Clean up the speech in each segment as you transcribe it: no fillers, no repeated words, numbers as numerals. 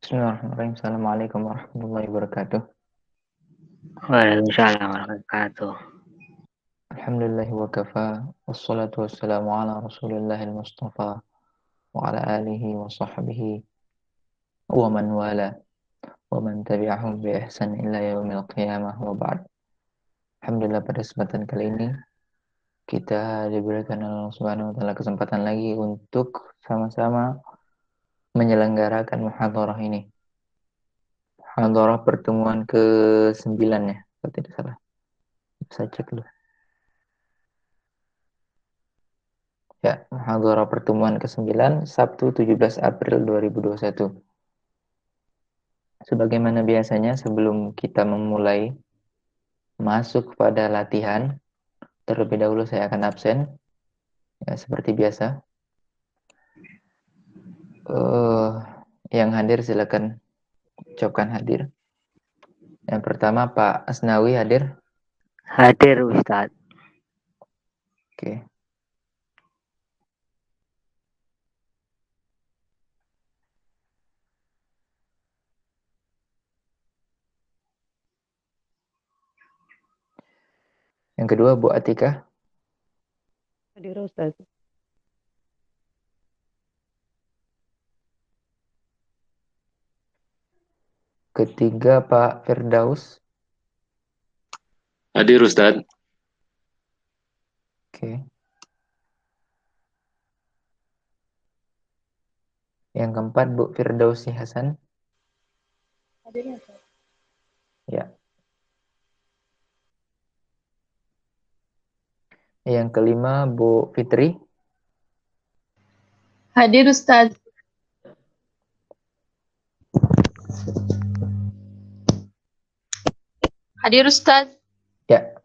Bismillahirrahmanirrahim. Assalamualaikum warahmatullahi wabarakatuh. Waalaikumsalam warahmatullahi wabarakatuh. Alhamdulillahi wa kafa. Wassalatu wassalamu ala rasulillahil mustafa. Wa ala alihi wa sahbihi. Wa man wala. Wa man tabi'ahum bi ihsan illa yaumil qiyamah wa ba'd. Alhamdulillah pada kesempatan kali ini kita diberikan Allah Subhanahu wa taala kesempatan lagi untuk sama-sama menyelenggarakan muhadharah ini. Muhadharah pertemuan ke-9 ya, kalau tidak salah. Bisa cek dulu. Ya, muhadharah pertemuan ke-9 Sabtu 17 April 2021. Sebagaimana biasanya sebelum kita memulai masuk pada latihan, terlebih dahulu saya akan absen. Ya, seperti biasa. Eh, yang hadir silakan ucapkan hadir. Yang pertama Pak Asnawi hadir. Hadir Ustadz. Oke. Yang kedua Bu Atika. Hadir Ustaz. Ketiga Pak Firdaus. Hadir Ustadz. Oke. Yang keempat Bu Firdausi Hasan. Hadir Ustaz. Ya. Yang kelima Bu Fitri. Hadir Ustaz. Hadir Ustaz. Ya.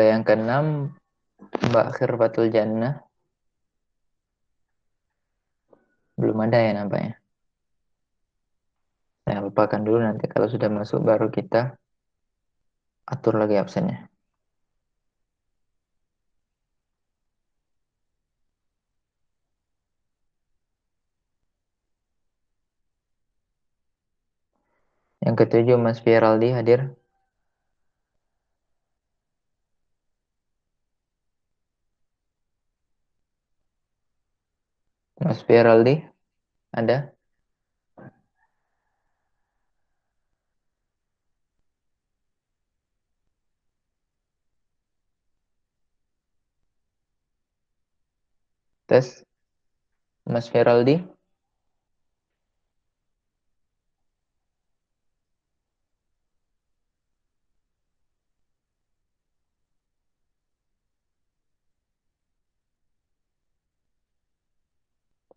Yang keenam Mbak Khirfatul Jannah. Belum ada ya nampaknya. Saya lupakan dulu, nanti kalau sudah masuk baru kita atur lagi absennya. Yang ketujuh Mas Firaldi hadir. Mas Firaldi ada? Tes. Mas Firaldi.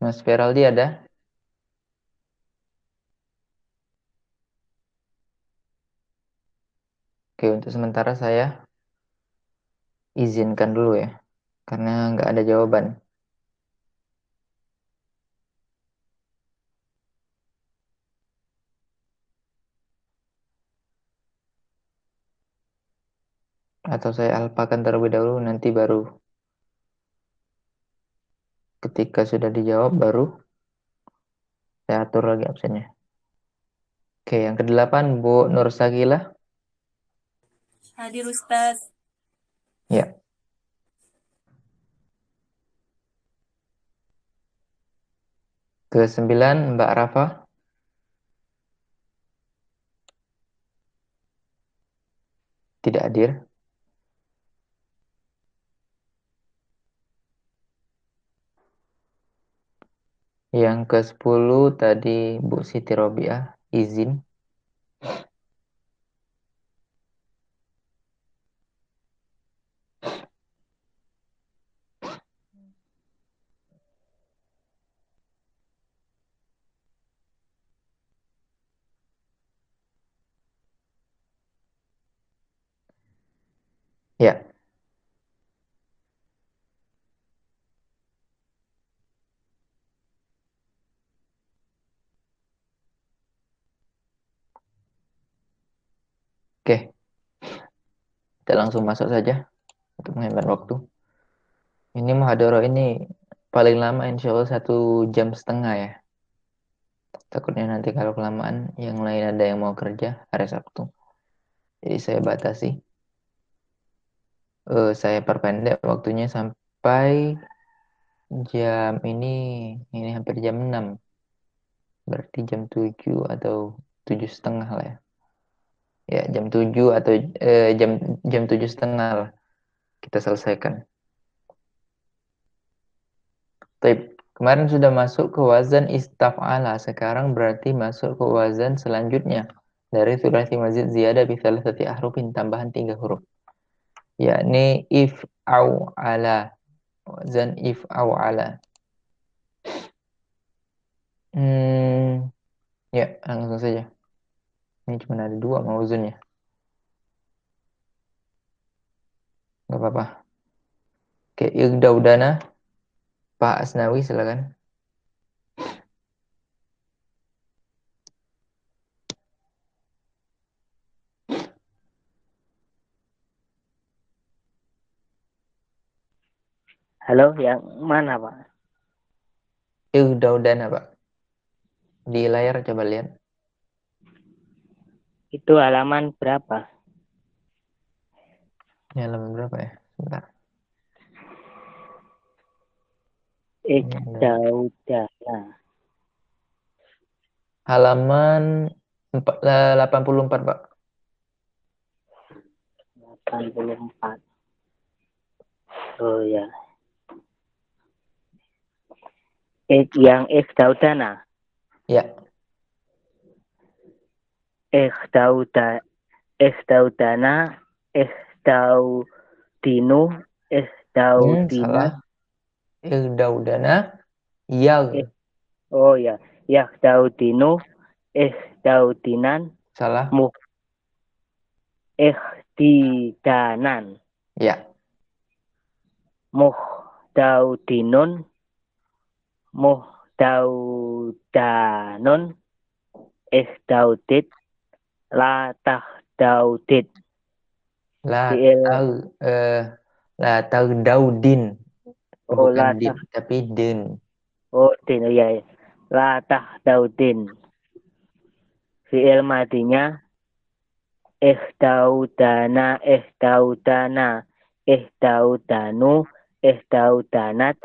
Mas Firaldi ada? Oke, untuk sementara saya izinkan dulu ya, karena nggak ada jawaban. Atau saya alpakan terlebih dahulu, nanti baru ketika sudah dijawab baru saya atur lagi absennya. Oke, yang kedelapan Bu Nur Sagilah. Hadir Ustaz. Ya. Ke-9 Mbak Rafa. Tidak hadir. Yang ke-10 tadi Bu Siti Robiah izin. Ya. Oke. Kita langsung masuk saja untuk menghemat waktu. Ini muhadharah ini paling lama insya Allah 1,5 jam ya. Takutnya nanti kalau kelamaan yang lain ada yang mau kerja hari Sabtu. Jadi saya batasi. Saya perpendek waktunya sampai jam ini hampir jam 6. Berarti jam 7 atau 7:30 lah ya. Ya, jam 7 atau jam jam 7:30 lah kita selesaikan. Baik, kemarin sudah masuk ke wazan istaf'ala. Sekarang berarti masuk ke wazan selanjutnya. Dari thulathi mazid ziyadah bi thalathati ahrufin, tambahan 3 huruf. Yakni if au ala. Wazan if au ala. Ya, langsung saja. Ini cuma ada 2 mauzunnya. Gak apa-apa. Oke, Igdaudana. Pak Asnawi silakan. Halo, yang mana Pak? Igdaudana, Pak. Di layar coba lihat. Itu halaman berapa? Ini halaman berapa ya? Sebentar. Ini ada Daudana. halaman 84, Pak. 84. Oh ya. Yang Daudana. Ya. Daudana, Daudinu, Daudina. Salah. Igdaudana. Yag. Oh ya, Daudinu, Daudinan, Salah. Didanan, Ya. Daudinun, Daudanun, Daudid, Daudid. La Fi'il. tagdaudin. Oh, Bukan din, tapi din. Oh, din, oh ya. Daudin. Fi'il madinya Daudana, Daudana, Daudanu, Daudanat,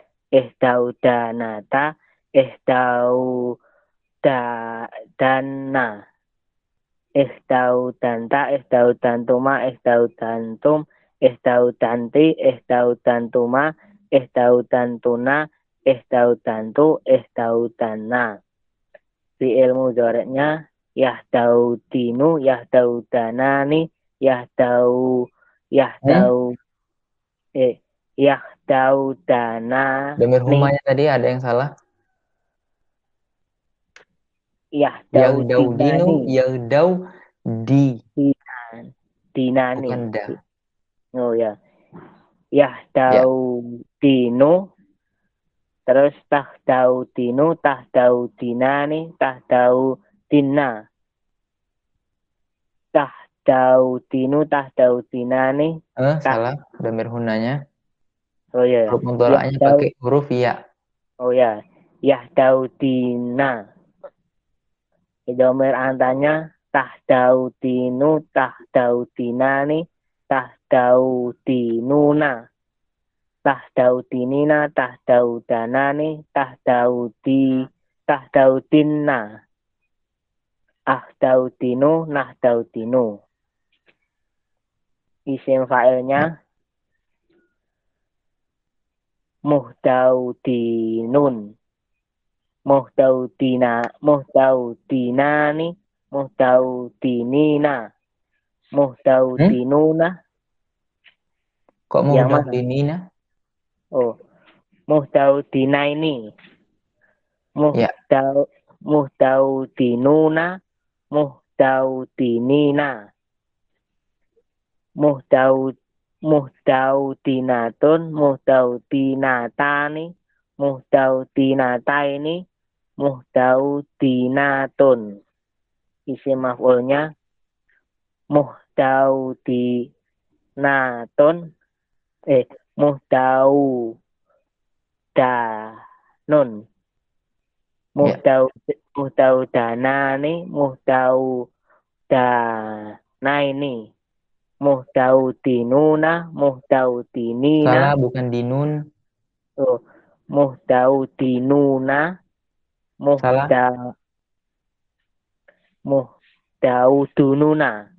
Daudanata, Daudana, Daudanta, Daudantuma, Daudantum, Daudanti, Daudantuma, Daudantuna, Daudantu, Daudana. Fi'il mudhari'nya Yahdaudinu, Yahdaudanani, Yahdaudana. Damir humanya tadi ada yang salah. Yagdaudinu, Yagdaudi. Dinani. Bukan da. Oh ya. Yahdaudinu. Terus tahdaudinu, tahdaudinani, tahdaudina. Tahdaudinu, tahdaudinani. Salah. Damir hunanya. Oh ya. Huruf mudhari'nya pakai huruf ya. Oh ya. Yahdaudina. Domir antanya tahdaudinu, tahdaudinani, tahdaudinuna. Tahdaudinina, tahdaudanani, tahdaudinna. Ahdaudinu, nahdaudinu. Isim fa'ilnya muhdaudinun, muhdaudinani, muhdaudinina, muhdaudinuna. Kok Yang mana? muhdaudinina? Oh, muhdaudinaini, muhdaudinuna, muhdaudinina, muhdaudinatun, muhdaudinatani, muhdaudinataini, muhdaudinatun. Isim maf'ulnya muhdaudinatun, muhdaudanun, muhtaudana ni muhtaudanai muhtautinuna muhtautinina Salah, bukan dinun. oh, muhtautinuna Salah. muhtaudununa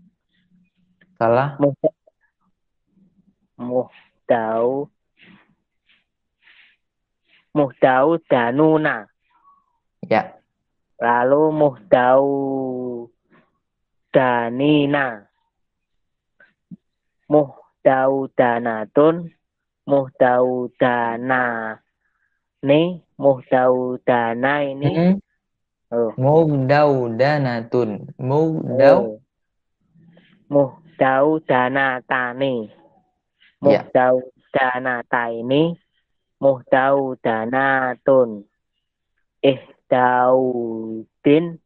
Salah. muhtaudanuna Ya. lalu muhtaudanina muhtaudanatun muhtaudanaini oh Mudaudanatun. muhtaudanatani Ya. muhtaudanataini muhtaudanatun ihdaudin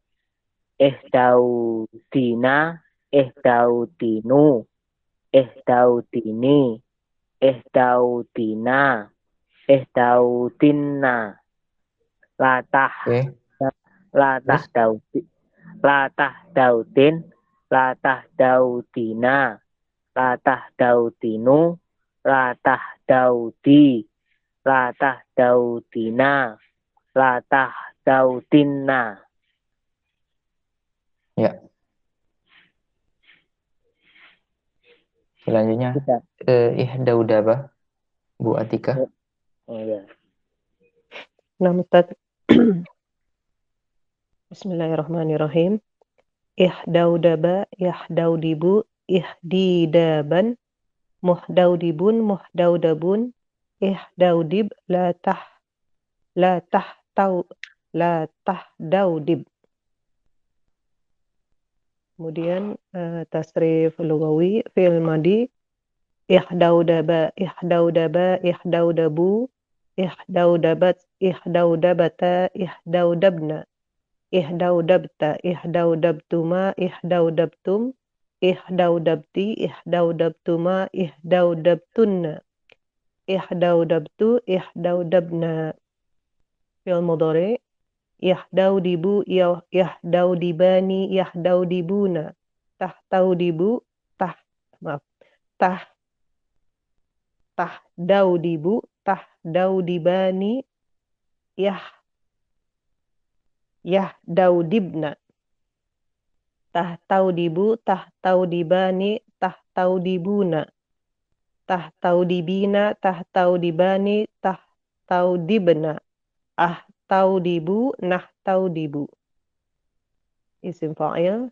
ihdaudina ihdaudinu ihdaudini ihdaudina ihdautinna latah Oke. latah daudin latah daudin latah daudina latah daudinu latah daudi latah daudina latah daudinna. Ya. Selanjutnya Kita. ihdaudabah, Bu Atika. Oh ya. Nah, Ustaz. Bismillahirrahmanirrahim. Ihdaudaba, ihdaudibu, ihdidaban, muhdaudibun, muhdaudabun, ihdaudib, la tahdaudib. Kemudian tasrif lugawi fi'il madi ihdaudaba, ihdaudabu, ihdaudabat, ihdaudabata, ihdaudabna, ihdaudabta, ihdaudabtuma, ihdaudabtum, ihdaudabti, ihdaudabtuma, ihdaudabtunna, ihdaudabtu, ihdaudabna. Fi'il mudhari yahdaudibu, yahdaudibani, yahdaudibuna, tahdaudibu, tahdaudibu, tahdaudibani, yahdaudibna, tahtaudibu, tahtaudibani, tahtaudibuna, tahtaudibina, tahtaudibani, tahtaudibna, ahtaudibu, nahtaudibu. Isim fa'il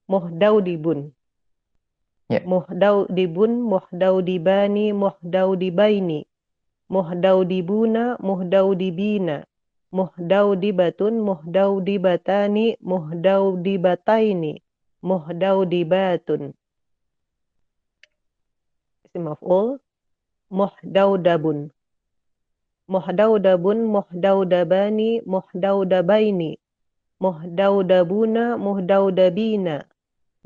muhdaudibun. Ya. Muhdaudibun, muhdaudibani, muhdaudibaini, muhdaudibuna, muhdaudibina, muhdaudibatun, muhdaudibatani, muhdaudibataini, muhdaudibatun. Isim maf'ul muhdaudabun. Muhdaudabun, muhdaudabani, muhdaudabaini, muhdaudabuna, muhdaudabina,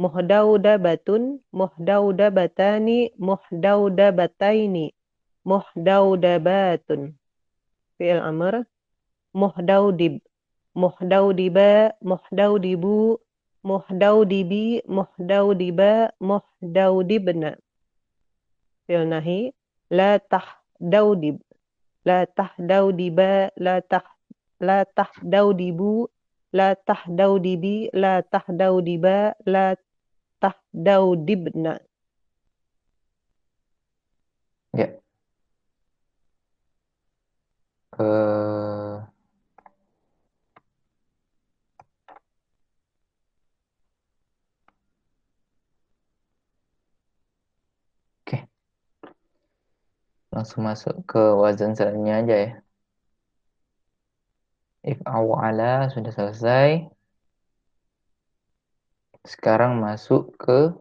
muhdaudabatun, muhdaudabatani, muhdaudabataini, muhdaudabatun. Fi'il amr muhdaudib, muhdaudiba, muhdaudibu, muhdaudibi, muhdaudiba, muhdaudibna. Fi'il nahi la tahdaudib, la tahdaudiba, la tahdaudibu, la tahdaudibi, la tahdaudiba, la tahdaudibna. Ya. Oke. Langsung masuk ke wazan selanjutnya aja ya. If'au ala sudah selesai. Sekarang masuk ke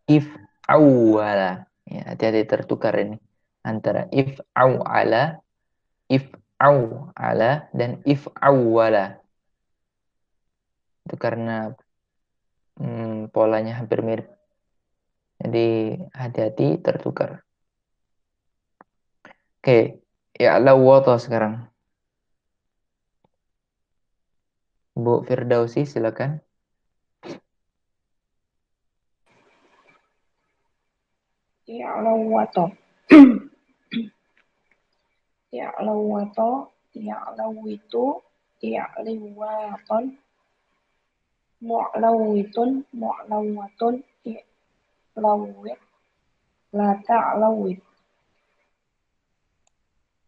if'awwala. Ya, hati-hati tertukar ini antara if'awwala, if'awwala dan if'awwala. Itu karena polanya hampir mirip. Jadi hati-hati tertukar. Oke, ya Allah wata sekarang. Bu Firdausi, silakan. Ya'lawato. Ya'lawato. Ya'lawitu. Ya'liwaton. Mu'lawitun. Mu'lawatun. I'lawit. La ta'lawit.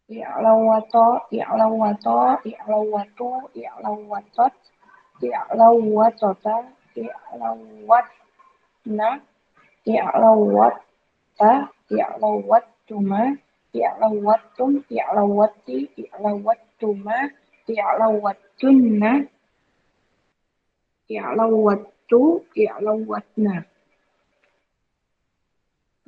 I'lawato. I'lawato. I'lawatu. I'lawatot. I'lawatota. I'lawatna. I'lawatta. I'lawattuma. I'lawattum. I'lawatti. I'lawattuma. I'lawattunna. I'lawattu. I'lawatna.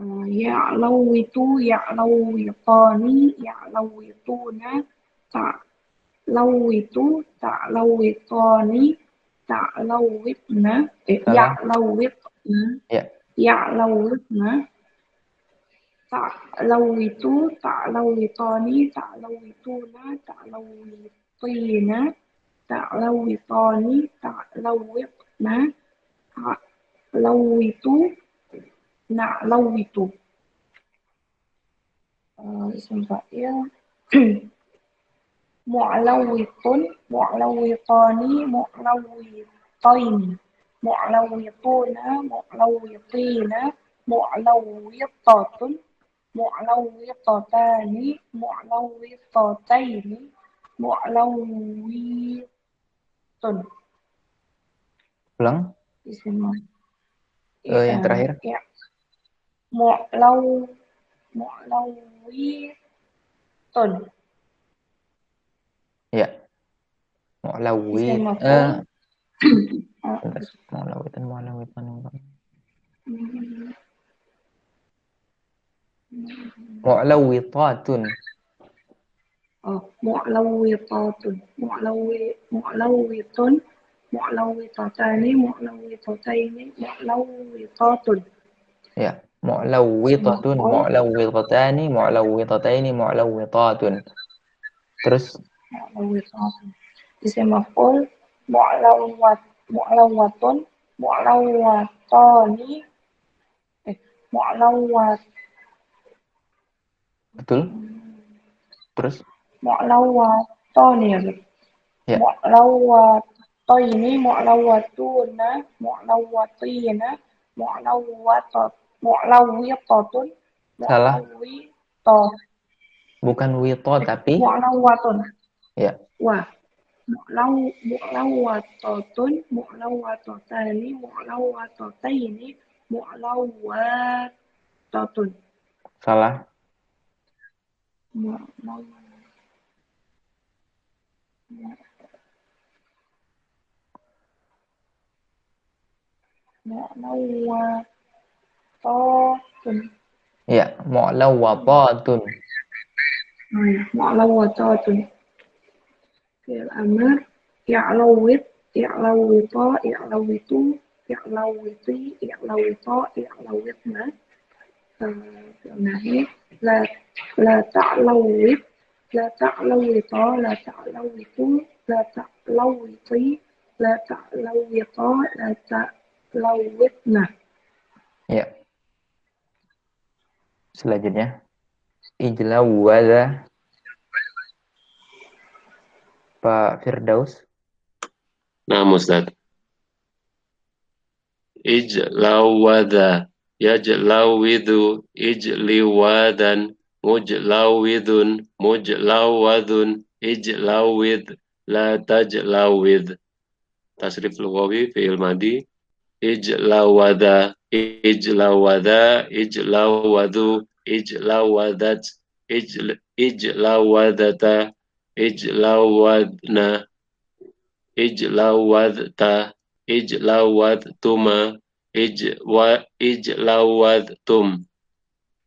Ya'lawitu. Ya'lawitani. Ya'lawituna. Ta'lawitu. Ta'lawitani. Ta'lawitna. Salah. Ya'lawitna. Ya. Ya'lawitna. Ta'lawitu. Ta'lawitani. Ta'lawituna. Ta'lawitina. Ta'lawitani. Ta'lawitna. Ta'lawitu. Na'lawitu. Ism fa'il. Mu'lawitun. Mu'lawitani. Mu'lawitaini. Mu'lawituna. Mu'lawitina. Mu'lawitatun. Mu'lawitatani. Mu'lawitataini. Mu'lawitun. Ulang. Ism Yang terakhir. ya. Mu'lawitun. Ya. Mu'lawi. Ism maf'ul. Mu'lawitan, mu'lawitan. Mu'lawitatun. Mu'lawitatun. Mu'lawitun. Mu'lawitatani. Mu'lawitataini. Mu'lawitatun. Ya. Mu'lawitatun, mu'lawitatani, mu'lawitataini, mu'lawitatun. Terus Mu'lawitatun. Ism maf'ul. Mu'lawatun. Mu'lawatani. Mu'lawat. betul. Terus Mu'lawatani. ya. Mu'lawataini. Mu'lawatuna. Mu'lawatina. Mu'lawitatun. Salah. Mu'lawitat. Bukan wito tapi Mu'lawatun. ya. Wah. Mu'lawatatun. Mu'lawatatani. Mu'lawatataini. Mu'lawatatun. Salah. Mu'lawatatun. Ya, mu'lawatatun. Mu'lawatatun. Fi'il amr. I'lawit. I'lawita. I'lawitu. I'lawiti. I'lawita. I'lawitna. Fi'il nahi. La ta'lawit. La ta'lawita. La ta'lawitu. La ta'lawiti. La ta'lawita. La ta'lawitna. Ya. Selanjutnya ijlawada. Pak Firdaus. Nah, Ustaz. Ijlawada. Yajlawidu. Ijliwadan. Mujlawidun. Mujlawadun. Ijlawid. La tajlawid. Tasrif lugawi fi'il madi. Ijlawada. Ijlawada. Ijlawadu. Ijlawadat. Ijlawadata. Ijlawadna. Ijlawadta. Ijlawadtuma. Ijlawadtum.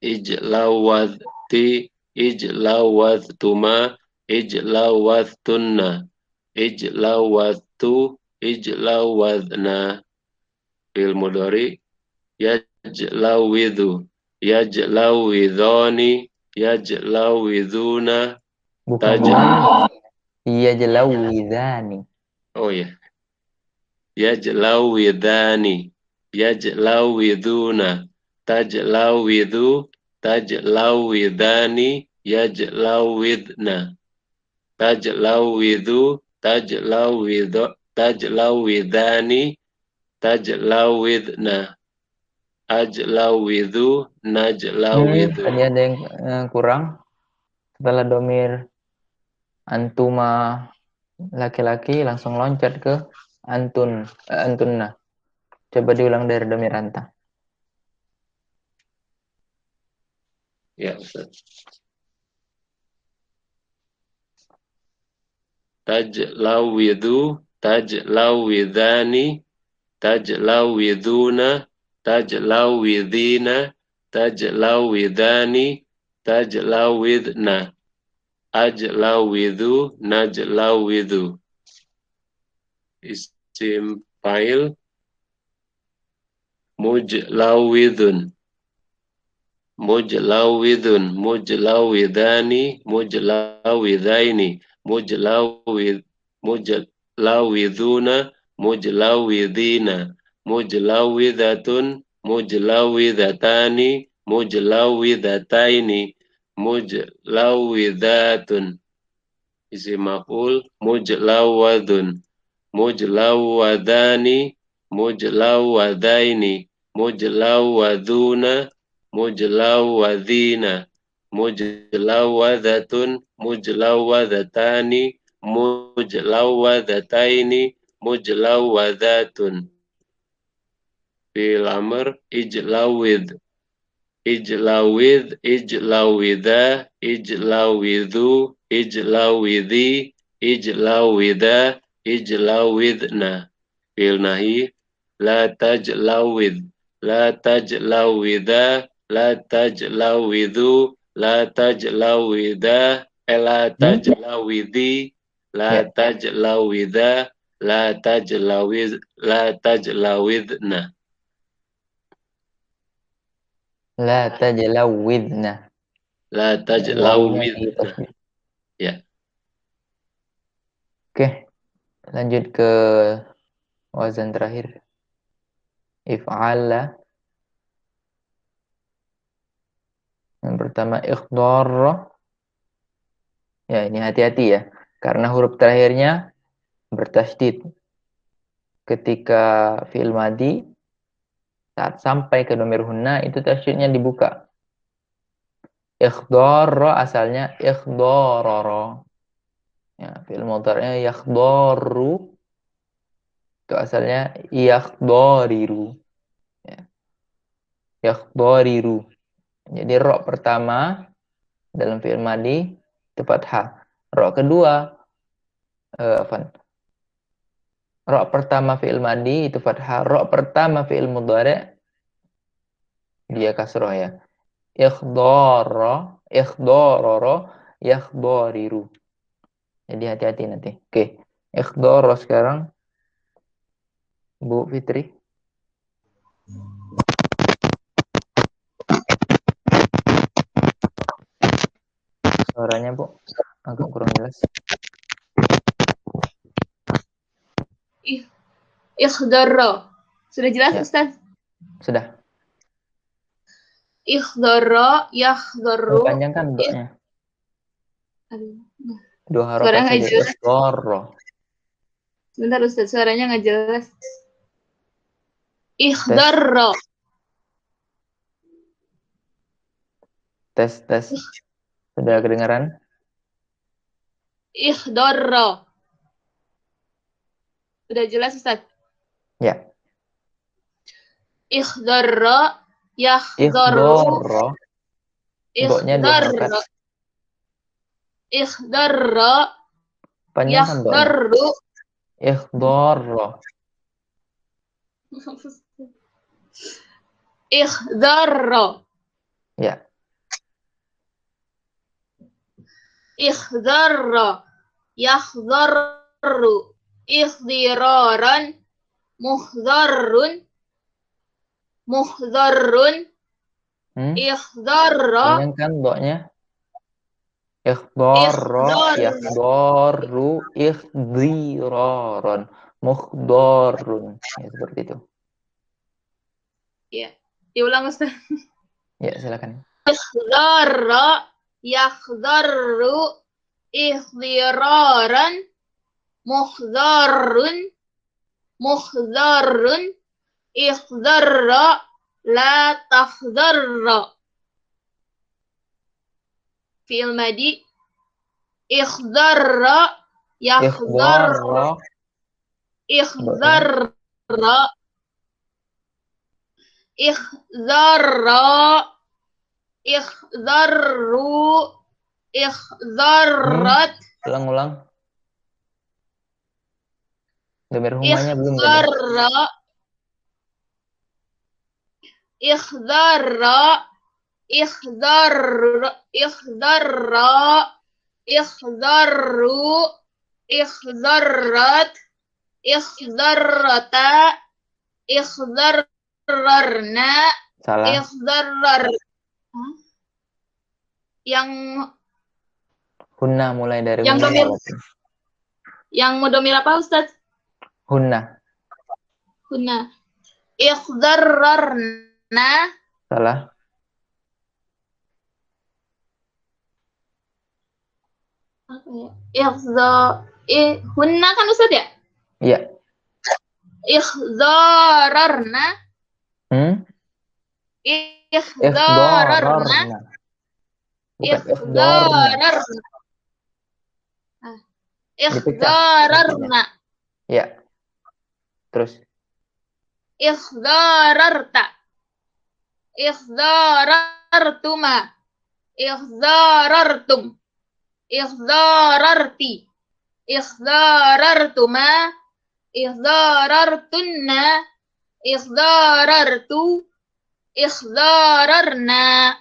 Ijlawadti. Ijlawadtuma. Ijlawadtunna. Ijlawadtu. Ijlawadna. Fi'il mudhari. Yajlawidu. Yajlawidhani. Yajlawidhuna. Bukan yajlawidhani. Oh ya. Yajlawidani. Yajlawiduna. Tajlawidu. Tajlawidani. Yajlawidna. Tajlawidu. Tajlawidani. Tajlawidna. Ajlawidu. Najlawidu. Tadi ada yang kurang. Setelah domir antuma laki-laki langsung loncat ke antunna. Coba diulang dari domir anta. Ya, Ustaz. Tajlawidu, tajlawidani, tajlawiduna, tajlawidina, tajlawidani, tajlawidna, ajlawidu, najlawidu. Isim fa'il mujlawidun, mujlawidun, mujlawidani, mujlawidaini, mujlawiduna, mujlawidina, mujlawidatun, mujlawidatani, mujlawidataini, mujlawidatun. Isim maf'ul mujlawadun, mujlawadani, mujlawadaini, mujlawaduna, mujlawadina, mujlawadatun, mujlawadatani, mujlawadataini, mujlawadatun. Fil amr ijlawid, ijlawid, ijlawida, ijlawidu, ijlawidi, ijlawida, ijlawidna. Fil nahi la tajlawid, la tajlawida, la tajlawidu, la tajlawida, la tajlawidi, la tajlawida, la tajlawidna. La tajlawidna. La Wawunya tajlawidna. ditasydid. Ya. Oke, lanjut ke wazan terakhir. If'ala. Yang pertama ikhdar. Ya, ini hati-hati ya. Karena huruf terakhirnya bertasydid. Ketika fi'il madi saat sampai ke domir hunna itu tasydidnya dibuka. Ikhdar asalnya ikhdarara. Ya, fi'il mudhari'nya yakhdaru. Itu asalnya yakhdariru. Ya. Yakhdariru. Jadi ro pertama dalam fi'il madi itu fathah. Ro kedua ro pertama fi'il madi itu fathah. Ro pertama fi'il mudhari' dia kasroh ya. Ikhdara, ikhdarara, yakhdariru. Jadi hati-hati nanti. Oke. Ikhdara sekarang. Bu Fitri. Suaranya, Bu, agak kurang jelas. Ikhdara. Sudah jelas, Ya. Ustaz? Sudah. Ikhdara, yakhdaru. Panjangkan do-nya. Aduh. Dua harokat Suara nggak saja. jelas. Ikhdara. Sebentar, Ustaz. Suaranya nggak jelas. Ikhdara. Tes. Sudah kedengaran? Ikhdara. Sudah jelas, Ustaz? Ya. Ikhdara, yakhdaru. Do-nya dua harokat. Ikhdara, Panjangkan do-nya. yakhdaru. Ikhdara. Ikhdara. Ya. Ikhdara, yakhdaru. Ikhdiraran, muhdharun. Muhdharun. Ikhdara. Panjangkan do-nya. Ikhdara, Ikhdar. yakhdaru, ikhdiraron, mukhdarun. Ya, seperti itu. Ya. Diulang Ustaz. Ya, silakan. Ikhdara, yakhdaru, ikhdiraran, mukhdarun, mukhdarun, ikhdara, la takhdara. Fi'il madi, ikhdara, yakhdar, Ikhdara, ikhdara, ikhdara, ikhdaru, ikhdarat, ulang-ulang. Dhamir humanya belum tadi. ikhdara, ikhdara, ikhdar, ikhdara, ikhdaru, ikhdarat, ikhdarata, ikhdararna, Salah. ikhdarar. Yang Hunna mulai dari yang hunna. domir, yang mudomir apa Ustaz? Hunna. Hunna. Ikhdararna. Salah. Hunna kan Ustaz ya? Iya. Ikhdararna. Ikhdararna. Bukan Ikhdararna. Ikhdararna. Ya. Terus. Ikhdararta. Ikhdarartuma. Ikhdarartum. Ikhdararti. Ikhdarartuma. Ikhdarartunna. Ikhdarartu. Ikhdararna.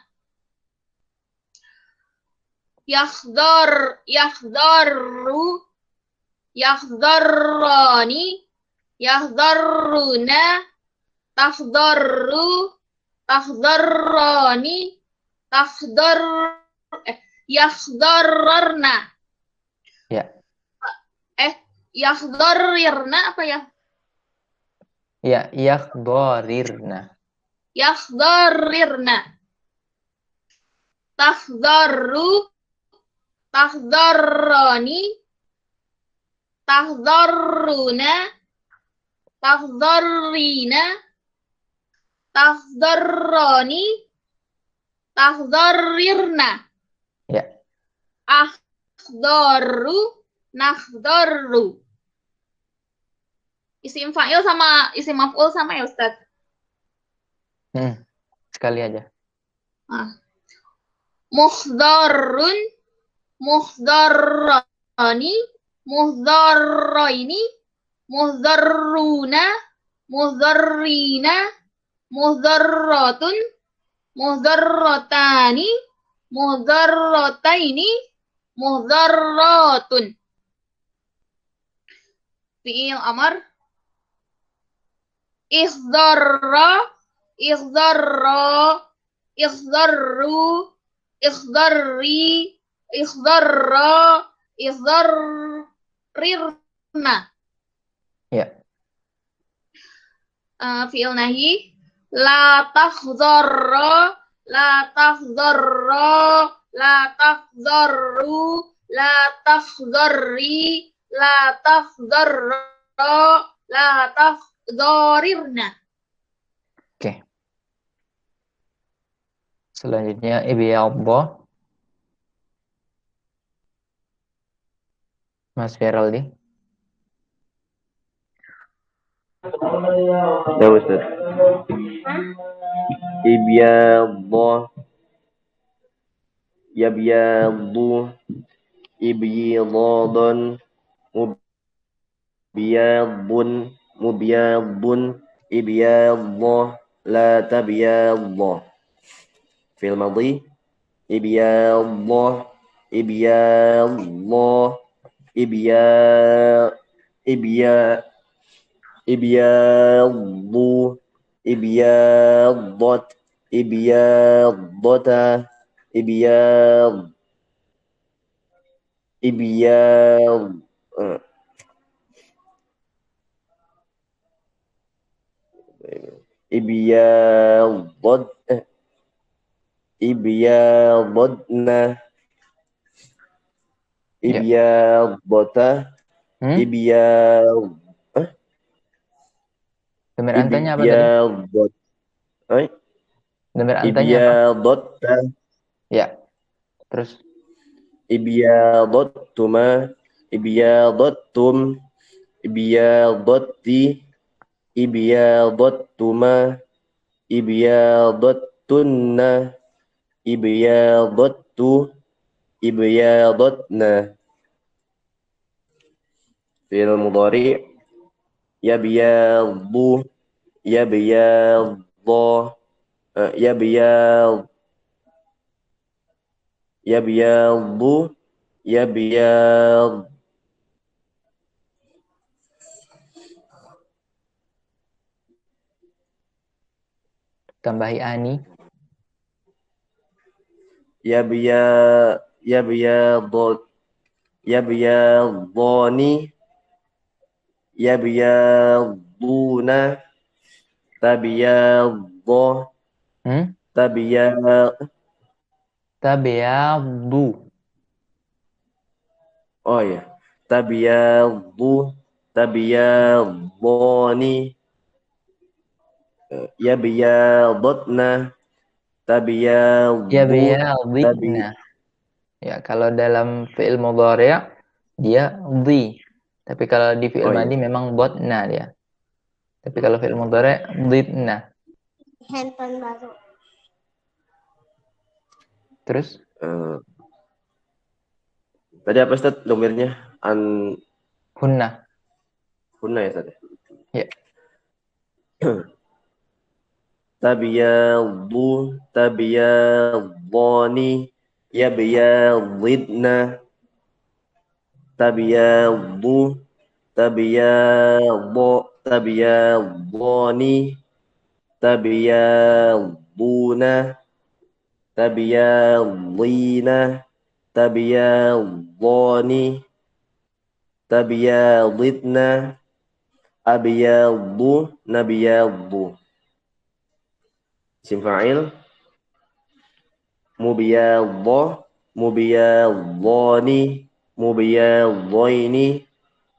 Yakhdaru. Yakhdarrani. Yakhdarruna. Takhdarru. Takhdarrani. Yakhdarrarna. Ya. Yakhdarrirna apa ya? Ya, yakhdarirna. Yakhdarrirna. Takhdarru. Takhdarrani. Takhdarruna. Takhdarrina. Takhdarrani. Takhdarrirna. Ya. Akhdaru. Nakhdaru. Isim fa'il sama isim maf'ul sama ya Ustaz? Sekali aja. Mukhdarrun. Mukhdarrani. Mukhdarraini. Mukhdarruna. Mukhdarrina. Mukhdarratun. Mukhdarratani. Mukhdarrataini. Mukhdarratun. Fi'il amar. Ikhdarra. Ikhdarra. Ikhdarru. Ikhdarri. Ikhdarra. Ikhdarrirna. Ya. Fi'il nahi. La takhdarra. La takhdarra. La takhdarru. La takhdarri. La takhdarra. La takhdarirna. Oke. Selanjutnya ibyadha. Mas Feraldi. Ya Ustaz. Ibyadha. Yabyadhu. Ibyidadan. Mubyadun. Mubyadun. Ibyadha. La tabyadha. Fi'il madhi. Ibyadha. Ibyadha. Ibyadhu. Ibyadat. Ibyadata. Ibyad. ibyad ibyadad ibyadadna ibyadata ibyad Domir antanya apa tadi? ibyadat Domir antanya apa? ibyadatta Ya. Terus ibyadatuma ibyadattum ibyadatti ibyadattuma ibyadattunna ibyadattu ibyadatna. Fi'il mudhari yabyaddu yabyadda yabyad yabyaddu yabyad tambahi ani. yabyadot yabyadoni yabyaduna tabyaddo Tabyaddu. Oh ya, tabyaddu tabyaddoni yabyadotna Yabyadidna. Ya, kalau dalam fi'il mudhari' dia dhi. Tapi kalau di fi'il madi memang dotna dia. Tapi kalau fi'il mudhari' didna. Handphone baru. Terus? Tadi apa Ustaz domirnya? Hunna. Hunna ya Ustaz? Ya. Tabyaddu tabyaddani yabyadidna tabyaddu tabyaddani tabyadduna tabyaddina tabyaddani tabyadidna abyaddu nabyaddu. Isim fa'il mubyadda mubyaddani mubyaddaini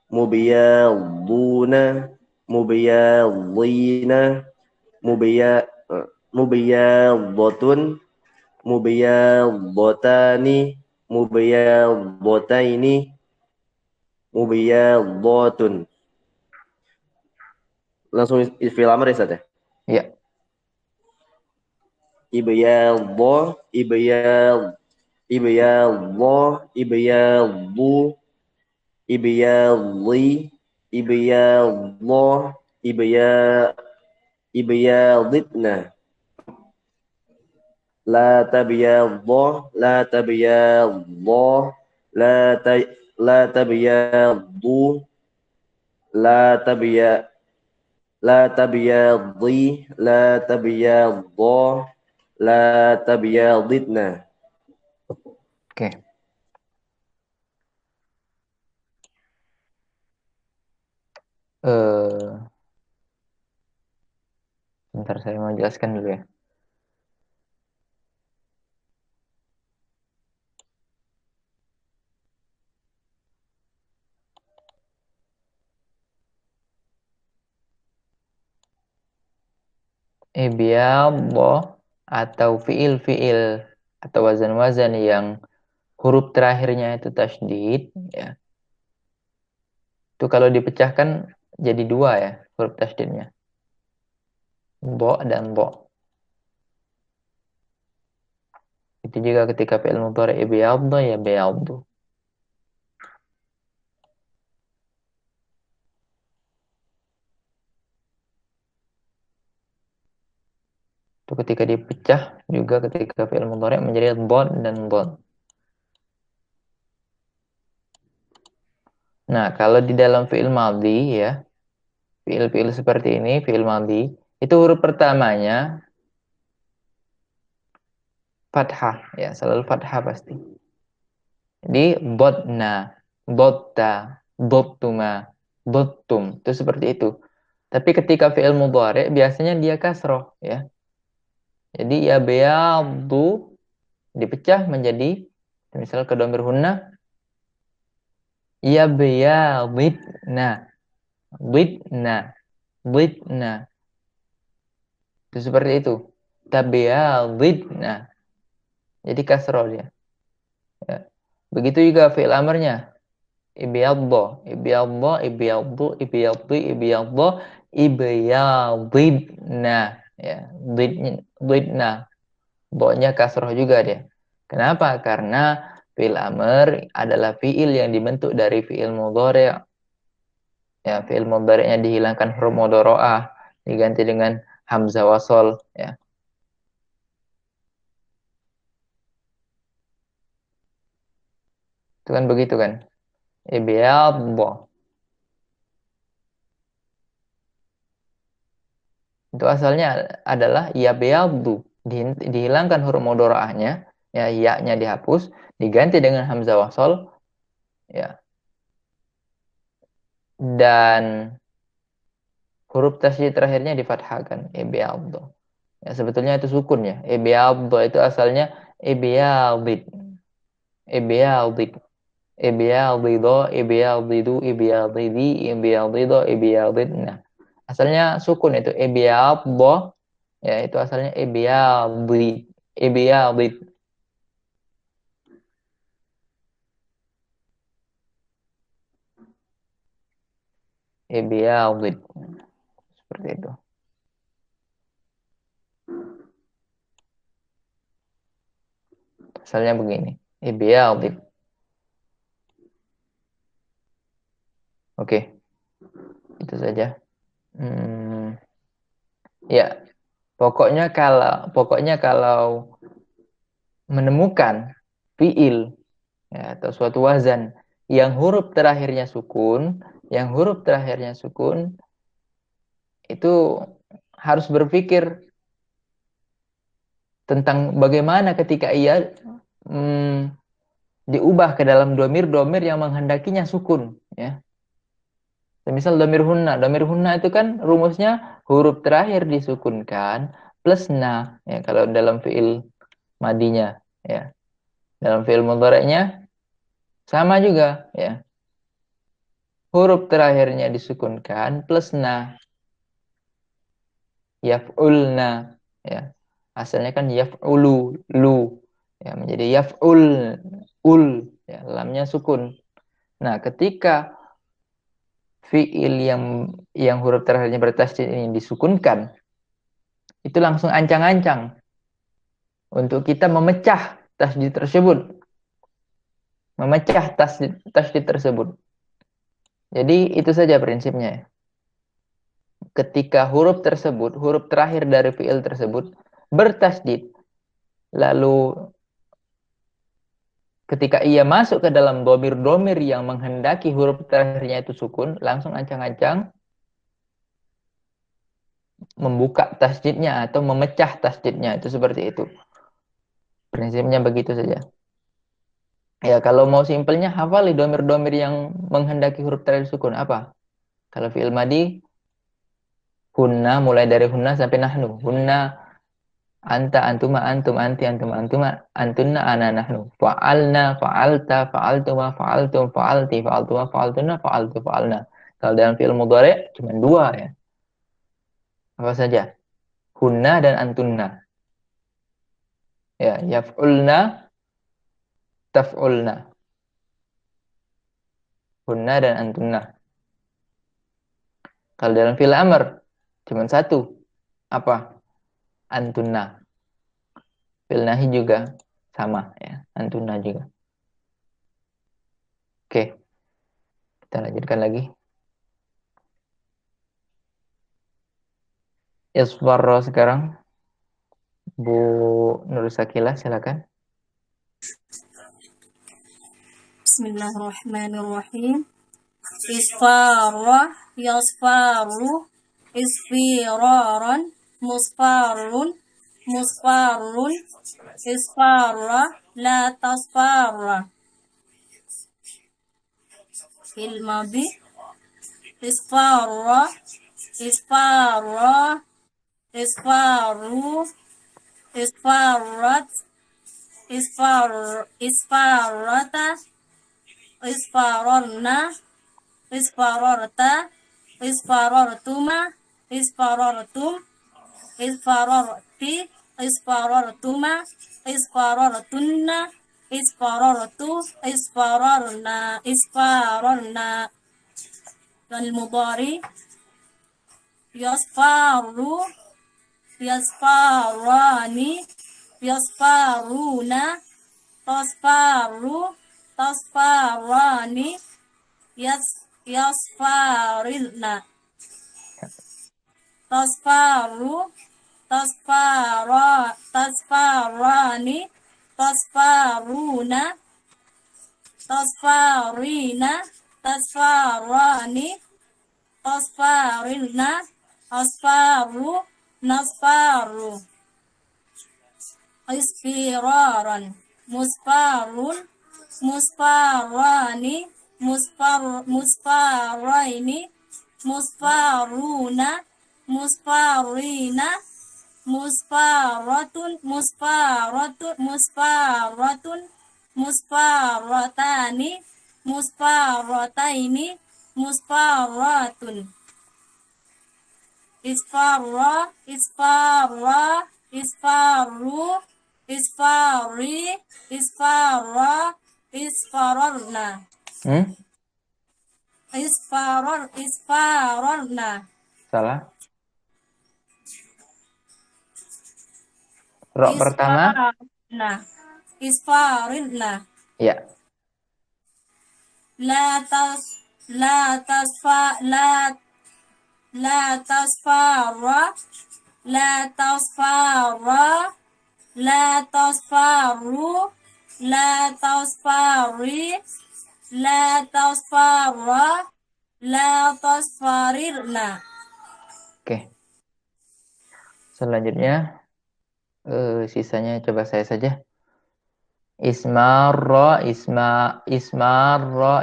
mubyadduna mubyaddina mubyaddatun mubyaddatani mubyaddataini mubyaddatun. Langsung fi'il amr ya Ustaz ya? Iya. Ibyadda ibyadda ibyaddu ibyaddi ibyadda ibyaditna la tabyadda la tabyadda la tabyaddu la tabyadda la tabyaddi la tabyadda la tabyadidna. Oke. Bentar saya mau jelaskan dulu ya. Ibyadda atau fiil-fiil atau wazan-wazan yang huruf terakhirnya itu tasydid ya. Itu kalau dipecahkan jadi dua ya huruf tasydidnya. Dha dan dha. Itu juga ketika fi'il mudhari' ibyadda ya bayaddu. Itu ketika dipecah juga ketika fi'il mudhari' menjadi dhad dan dhad. Nah, kalau di dalam fi'il madhi ya, fi'il-fi'il seperti ini, fi'il madhi, itu huruf pertamanya fathah ya, selalu fathah pasti. Jadi botna, botta, bottuma, bottum itu seperti itu. Tapi ketika fi'il mudhari biasanya dia kasroh ya. Jadi ya bayadu dipecah menjadi misal ke dhamir hunna ya bayadidna, widna, widna. Itu seperti itu. Tabayadidna. Jadi kasroh dia. Ya. Begitu juga fi'il amarnya. Ibyadda, ibyadda, ibyaddu, ibyaddi, ibyadda, ibyadidna. Ya, didna. Bo-nya kasroh juga dia. Kenapa? Karena fi'il amr adalah fi'il yang dibentuk dari fi'il mudhari'. Ya, fi'il mudhari'nya dihilangkan huruf mudhara'ah, diganti dengan hamzah wasol ya. Itu kan begitu kan? Ibyadda. Itu asalnya adalah yabyaddu. Dihilangkan huruf mudhara'ahnya, ya ya-nya dihapus, diganti dengan hamzah wasol ya. Dan huruf tasydid terakhirnya difathahkan, ibyaddu. Ya, sebetulnya itu sukun ya. Ibyaddu itu asalnya ibyadid. Ibyadid. Ibyadido, ibyadidu, ibyadidi, ibyadido, ibyadidna. Asalnya sukun itu ibyaddo, ya itu asalnya ibyadid, ibyadid. Ibyadid. Seperti itu. Asalnya begini, ibyadid. Oke. Itu saja. Ya, pokoknya kalau menemukan fiil ya, atau suatu wazan yang huruf terakhirnya sukun, itu harus berpikir tentang bagaimana ketika ia diubah ke dalam dhamir-dhamir yang menghendakinya sukun ya. Misal dhamir hunna itu kan rumusnya huruf terakhir disukunkan plus na ya kalau dalam fiil madinya ya. Dalam fiil mudhari'nya sama juga ya. Huruf terakhirnya disukunkan plus na. Yaf'ulna ya. Asalnya kan yaf'ulu lu ya menjadi yaf'ul ul ya lamnya sukun. Nah, ketika fiil yang huruf terakhirnya bertasydid ini disukunkan, itu langsung ancang-ancang untuk kita memecah tasydid tersebut. Memecah tasydid tersebut. Jadi itu saja prinsipnya. Ketika huruf terakhir dari fiil tersebut bertasydid, lalu ketika ia masuk ke dalam dhamir-dhamir yang menghendaki huruf terakhirnya itu sukun, langsung ancang-ancang membuka tasydidnya atau memecah tasydidnya, itu seperti itu. Prinsipnya begitu saja. Ya, kalau mau simpelnya hafali dhamir-dhamir yang menghendaki huruf terakhir sukun apa? Kalau fi'il madi hunna, mulai dari hunna sampai nahnu. Hunna, anta, antuma, antum, anti, antum, antuma, antunna, ana, nahnu. Fa'alna, fa'alta, fa'altuma, fa'altum, fa'alti, fa'altuma, fa'altunna, fa'altu, fa'alna. Kalau dalam fi'il mudhari cuma dua ya. Apa saja? Hunna dan antunna. Ya, yaf'ulna, taf'ulna. Hunna dan antunna. Kalau dalam fi'il amr cuma satu. Apa? Antunna. Fi'il nahi juga sama ya, antunna juga. Oke. Kita lanjutkan lagi. Isfarra sekarang. Bu Nur Sakila, silakan. Bismillahirrahmanirrahim. Isfarra, yasfarru, isfiraran, musfarrun, musfarrun, isfarra, la tasfarra. fil madi isfarra isfarra isfarru isfarrat isfarrata isfararna isfararta isfarartuma isfarartum isfararti isfarartuma isfarartunna isfarartu isfararna al-mudhari yasfaru yasfarani yasfaruna tasfaru tasfarani yasfarilna tasfaru tasfarani tasfaruna tasfarina tasfarani tasfarilna asfaru nasfaru isfiraran musfarun musfarani musfaraini musfaruna musfarina musfaratun musfaratani musfarataini musfaratun isfarra isfarru isfarri isfarra isfararna isfararna Salah. Ro pertama. Isfarilna. Ya. La tasfarra la tasfarru la tasfarri la tasfarra la tasfarirna. Oke. Selanjutnya sisanya coba saya saja. Ismarra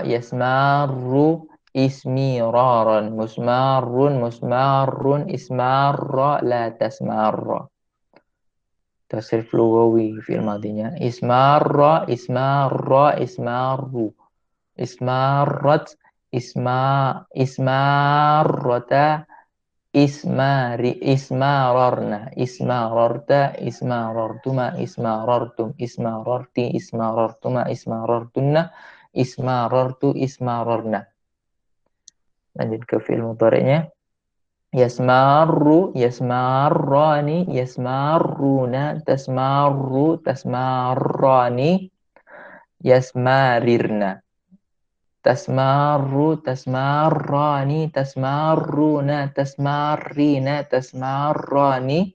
yasmarru ismiraran musmarrun ismarra la tasmarra. Tasrif lughawi fi'il madinya ismarru ismarrat ismarrata ismararna ismararta ismarartuma ismarartum ismararti ismarartuma ismarartunna ismarartu ismararna. Lanjut ke fi'il mudhari'nya. Yasmarru yasmarrani yasmarruna tasmarru tasmarrani yasmarirna tasmarru tasmarrani tasmarruna tasmarrina tasmarrani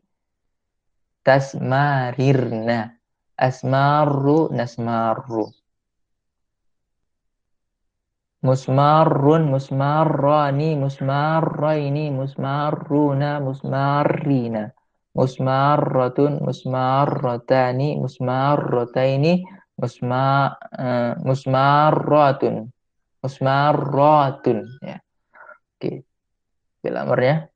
tasmarirna asmarru nasmarru musmarrun musmarrani musmarraini musmarruna musmarrina musmarratun musmarratani musmarrataini musmarratun ya. Oke. Fi'il amarnya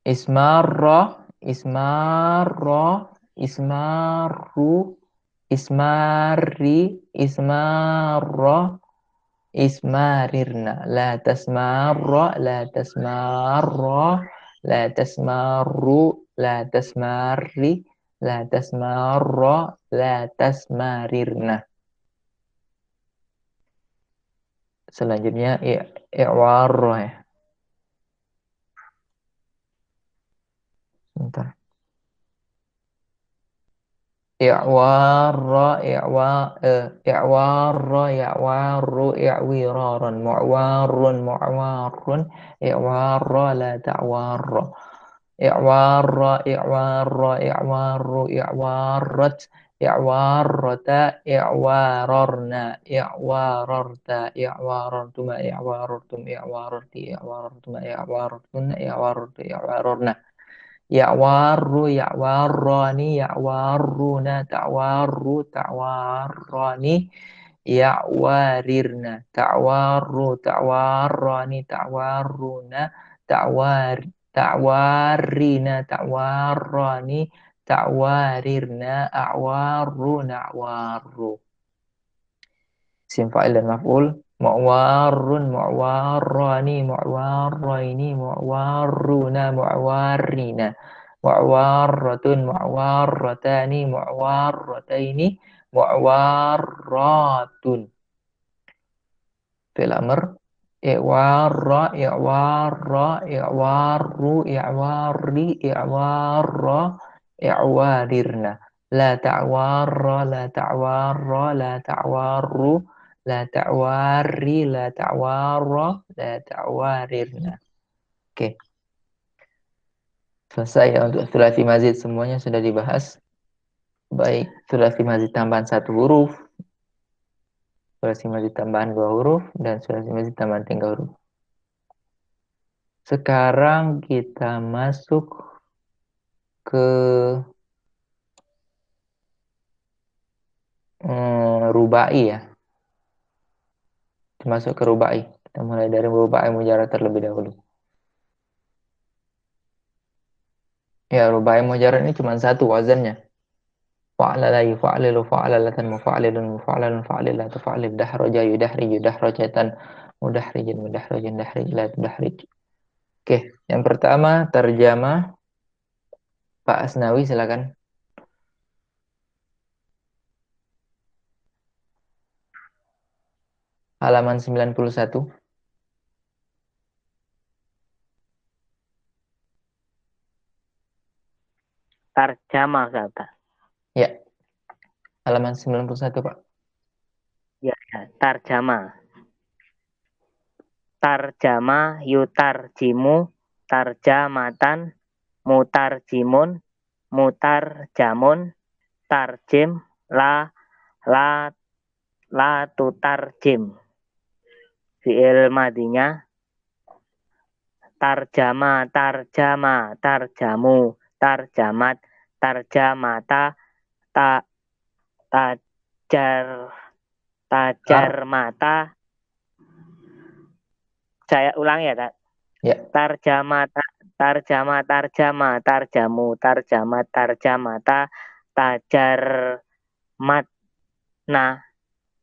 ismarra ismarru ismarri ismarra ismarirna la tasmarra la tasmarra la tasmarru la tasmarri la tasmarra la tasmarirna. Selanjutnya i'warra ya. Bentar. I'warra i'warru i'wiraran mu'warrun i'warra la ta'warra i'warra i'warru i'warrat i'warrata i'wararna i'wararta i'warartuma i'warartum i'wararti i'warartuma i'warartunna i'warartu i'wararna ya'warru ya'warrani ya'warruna ta'warru ta'warrani ya'warirna, ta'warrani, ta'warruna, ta'warrina, ta'warrani, ta'warirna, a'warru, na'warru. Isim fa'il dan maf'ul. Mu'warrun, mu'warrani, mu'warraini, mu'warruna, mu'warrina, mu'warratun, mu'warratani, mu'warrataini, mu'warratun. Fi'il amr. I'warra, i'warra, i'warru, i'warri, i'warra, i'warirna. La ta'warra, la ta'warra, la ta'warru, la ta'warri, la ta'warra, la ta'warirna. Oke. Selesai ya untuk thulathi mazid, semuanya sudah dibahas. Baik thulathi mazid tambahan 1 huruf, thulathi mazid tambahan 2 huruf, dan thulathi mazid tambahan 3 huruf. Sekarang kita masuk ke rubai ya. Masuk ke rubai. Kita mulai dari rubai mujarrad terlebih dahulu. Ya, rubai mujarrad ini cuma 1 wazannya. Fa'lala yufa'lilu fa'lalatan mufa'lilun mufa'lalun fa'lilatu fa'lil dahraja yudahriju dahrajatan mudahrijin mudahrijin dahrij la tudahrij. Oke, yang pertama terjemah Pak Asnawi, silakan. Halaman 91. Tarjamah, Ustaz. Ya. Halaman 91, Pak. Ya, tarjamah. Tarjamah yutarjimu tarjamatan mutarjimun mutarjamun tarjim la tutarjim. Fi'il madinya tarjama tarjama tarjamu tarjamat tarjamata tajar mata. Saya ulang ya, Kak. Ya. Tarjama tarjama tarjamu tarjamat tarjamata tajar matna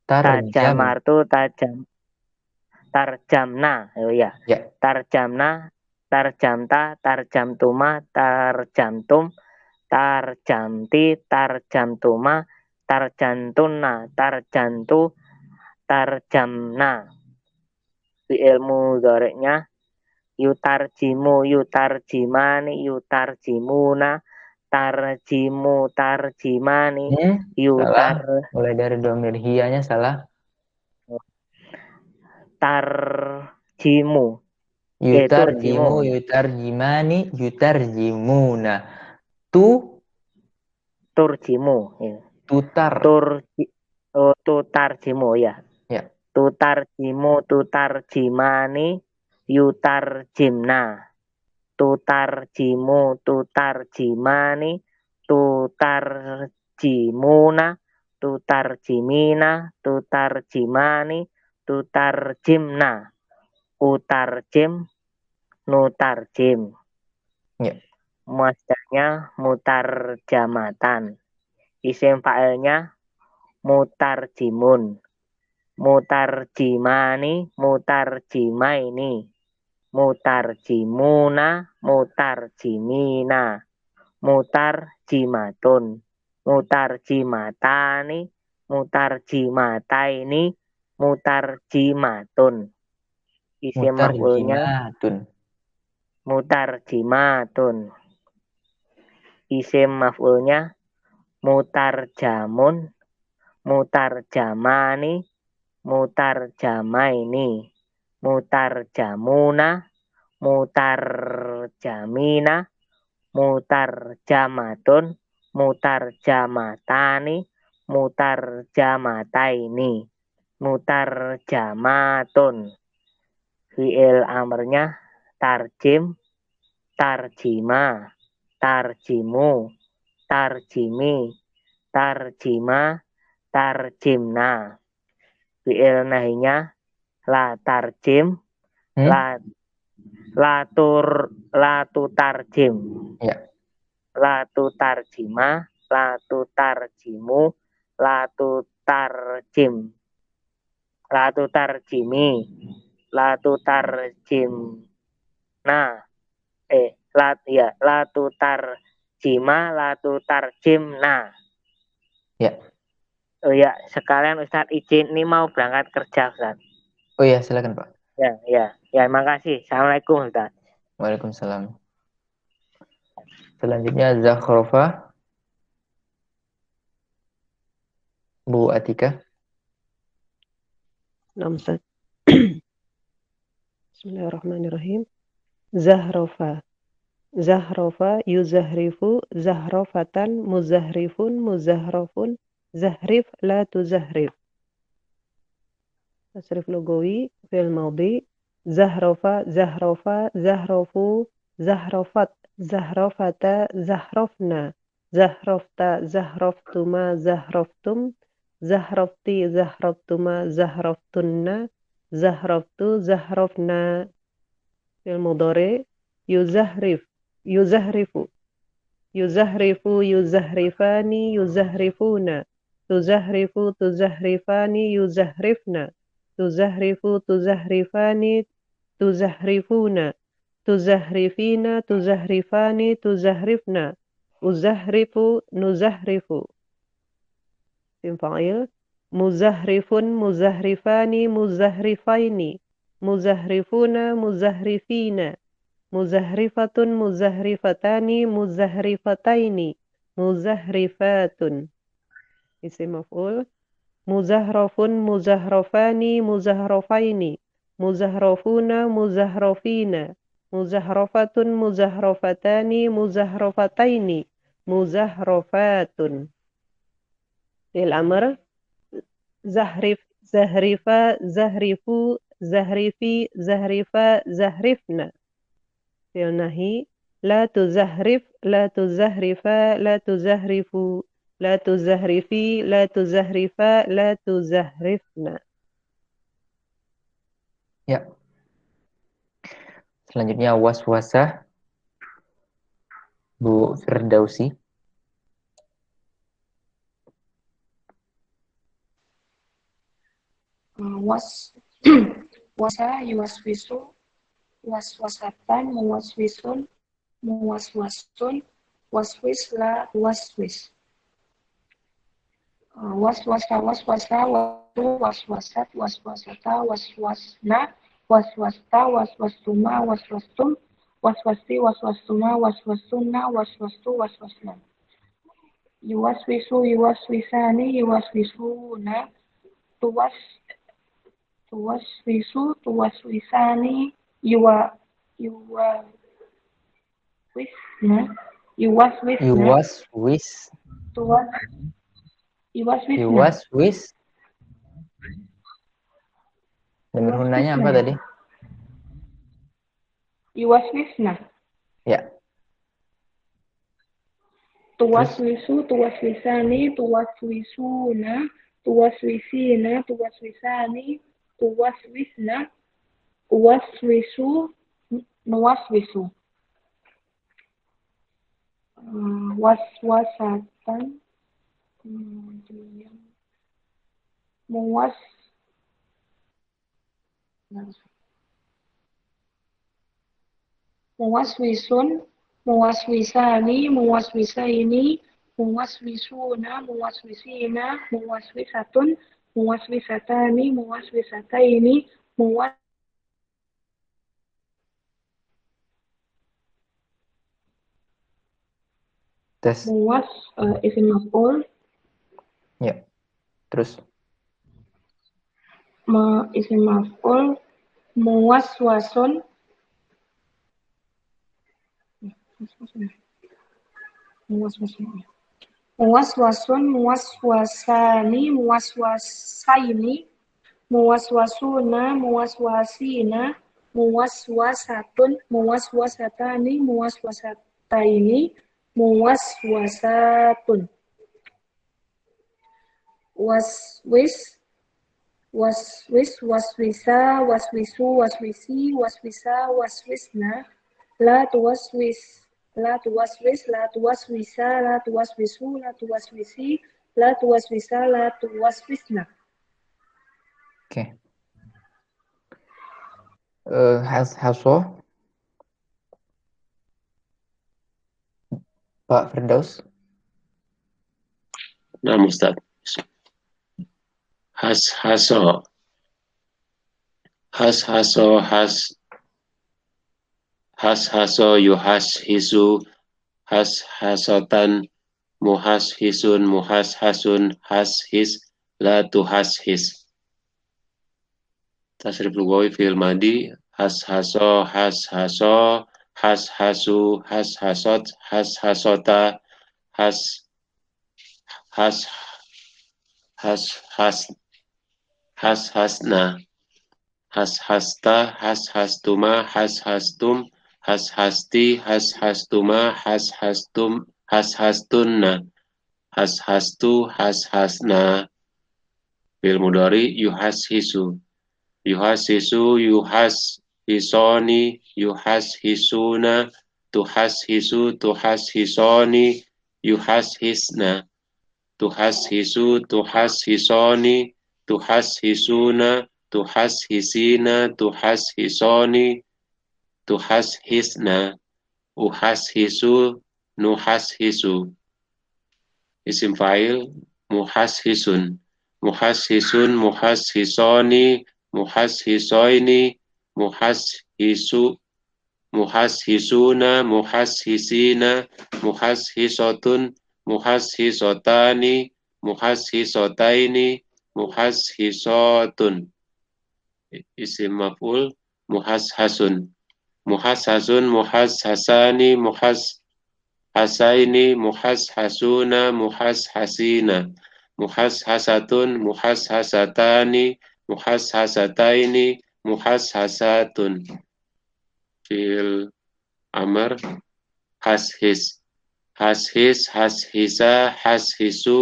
tajamartu tarjamna. Oh ya. Ya. Tarjamna tarjamta tarjamtuma tarjamtum tarjamti tarjamtuma tarjantunna tarjantu tarjamna. Fi'il mudhari'nya yutarjimu yutarjimani yutarjimuna tarjimu tarjimani salah. Mulai dari domir hiyanya salah. Tarjimu yutarjimu yutarjimani yutarjimuna turjimu ya. Tutarjimu ya. Ya. Tutarjimu tutarjimani yutarjimna tutarjimu tutarjimani tutarjimuna tutarjimina tutarjimani tutarjimna utarjim nutarjim. Ya. Masdarnya mutarjamatan. Isim fa'ilnya mutarjimun mutarjimani mutarjimaini mutarjimuna mutarjimina mutarjimatun mutarjimatani mutarjimataini mutarjimatun. Isim maf'ulnya mutarjimatun. Isim maf'ulnya mutarjamun mutarjamani mutarjamaini mutarjamuna mutarjamina mutarjamatun mutarjamatani mutarjamataini mutarjamatun. Fi'il amrnya tarjim tarjima tarjimu tarjimi tarjima tarjimna. Fi'il nahinya la tarjim, la tutarjim, Ya. la tutarjima, la tutarjimu, la tutarjim, la tutarjimi, la tutarjimna, la tutarjima, la tutarjimna. Ya. Oh ya, sekalian Ustadz izin ini mau berangkat kerja Ustadz. Oh ya, silakan Pak. Ya, makasih. Assalamualaikum Ustadz. Waalaikumsalam. Selanjutnya Zakhrofa, Bu Atika. Naam, Ustaz. Bismillahirrahmanirrahim. Zahrofa. Zahrofa yuzahrifu zahrofatan muzahrifun muzahrofun zahrif la tuzahrif. Tasrif lugawi fi'il madhi. Zahrofa zahrofa zahrofu zahrofat zahrofata zahrofna zahrofta zahroftuma zahroftum zahrofti zahroftuma zahroftunna zahroftu zahrofna. Fi'il mudhari yuzahrif yuzahrifu yuzahrifu yuzahrifani yuzahrifuna tuzahrifu tuzahrifani yuzahrifna tuzahrifu tuzahrifani tuzahrifuna tuzahrifina tuzahrifani tuzahrifna uzahrifu nuzahrifu. Isim fa'il muzahrifun muzahrifani muzahrifaini muzahrifuna muzahrifina muzahrifatun muzahrifatani muzahrifataini muzahrifatun. Isim maf'ul muzahrafun muzahrafani muzahrafaini muzahrafuna muzahrafina muzahrafatun muzahrafatani muzahrafataini muzahrafatun. Fi'il amr zahrif zahrifa zahrifu zahrifi zahrifa zahrifna. Fi'il nahi la tuzahrif la tuzahrifa la tuzahrifu la tuzahrifi la tuzahrifa la tuzahrifna. Ya. Selanjutnya waswasah, Bu Firdausi. Wasa yuwaswisu waswasatan muwaswisun muwaswasun waswis la waswis. Waswasa waswasa waswasat waswasata waswasna waswasta waswastuma waswastum waswasti waswastuma waswastunna waswastu waswasna. Yuwaswisu yuwaswisani yuwaswisuna tuwaswisu tuwaswisani yuwaswisna Yuwaswis. Damir hunanya apa tadi? Yuwaswisna. Ya. Tuwaswisu tuwaswisani tuwaswisuna tuwaswisina tuwaswisani tuwaswisna uwaswisu nuwaswisu. Waswasatan kemudian muwaswisun muwaswisani muwaswisaini muwaswisuna muwaswisina muwaswisatun muwaswisatani muwaswisataini isim maf'ul. Ya. Terus Isim maf'ul muwaswasun muwaswasun muwaswasani muwaswasaini muwaswasuna muwaswasina muwaswasatun muwaswasatani muwaswasataini muwaswasatun. Waswis waswis, waswisa, waswisu, waswisi, waswisa, waswisna, la tuwaswis, la tuwaswis, la tuwaswisa, la tuwaswisu, la tuwaswisi, la tuwaswisa, la tuwaswisna. Oke. Haso, Pak Firdaus. Nah, Ustaz. Haso. Haso, yuhashisu, hasotan, muhashisun, muhashasun, hashis, la tuhashis. Tasrif lugawi fi'il madi, hashaso, hashaso, hashasu, hashasot, hashasota, hashasna, hashasta, hashastuma, hashastum, hashasti, hashastuma, hashastum, hashastunna, hashastu, hashasna. Fi'il mudhari yuhashisu, yuhashisoni, yuhashisuna, tuhashisu, tuhashisoni, yuhashisna, tuhashisu, tuhashisoni, tuhashisuna, tuhashisina, tuhashisoni, tuhashisna, uhashisu, nuhashisu. Isim fa'il muhashisun, muhashisun, muhashisoni, muhashisoini, muhashisuna, muhashisina, muhashisotun, muhashisotani, muhashisotaini, muhashisotun. Isim maf'ul muhashasun, muhashasun, muhashasani, muhashasaini, muhashasuna, muhashasina, muhashasatun, muhashasatani, muhashasataini, muhashasatun. Fi'il amr hashis, hashisa, hashisu,